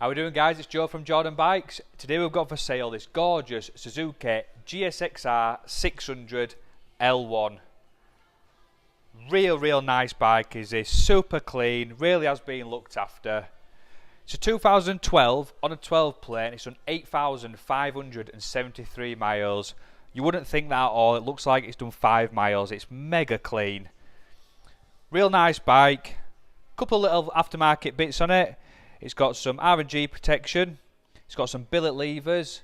How we doing, guys? It's Joe from Jordan Bikes. Today we've got for sale this gorgeous Suzuki GSXR600L1. Real nice bike is this, super clean, really has been looked after. It's a 2012 on a 12 plate, it's done 8,573 miles. You wouldn't think that at all, it looks like it's done 5 miles, it's mega clean. Real nice bike, couple of little aftermarket bits on it. It's got some R&G protection, it's got some billet levers,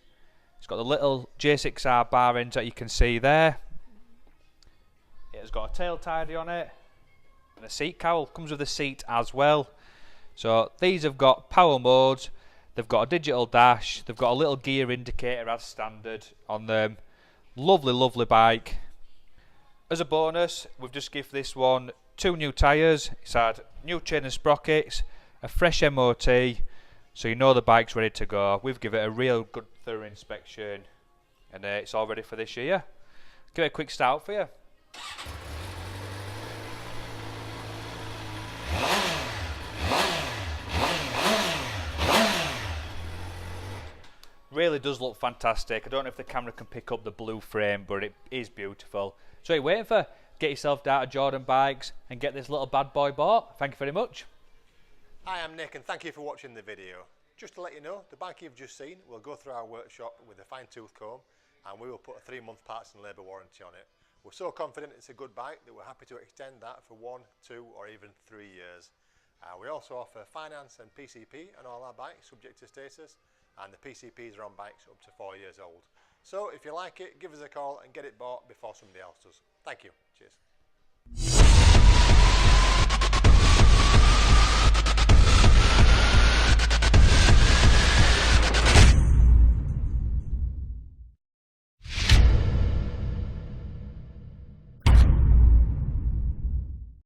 it's got the little GSXR bar ends that you can see there. It's got a tail tidy on it and a seat cowl, comes with a seat as well. So these have got power modes, they've got a digital dash, they've got a little gear indicator as standard on them. Lovely bike. As a bonus, we've just given this one 2 new tyres, it's had new chain and sprockets, a fresh MOT, so you know the bike's ready to go. We've given it a real good thorough inspection and it's all ready for this year. Give it a quick start for you. Really does look fantastic. I don't know if the camera can pick up the blue frame, but it is beautiful. So what are you waiting for? Get yourself down to Jordan Bikes and get this little bad boy bought. Thank you very much. Hi, I'm Nick and thank you for watching the video. Just to let you know, the bike you've just seen will go through our workshop with a fine-tooth comb and we will put a 3-month parts and labour warranty on it. We're so confident it's a good bike that we're happy to extend that for 1, 2 or even 3 years. We also offer finance and PCP on all our bikes subject to status, and the PCPs are on bikes up to 4 years old. So if you like it, give us a call and get it bought before somebody else does. Thank you. Cheers.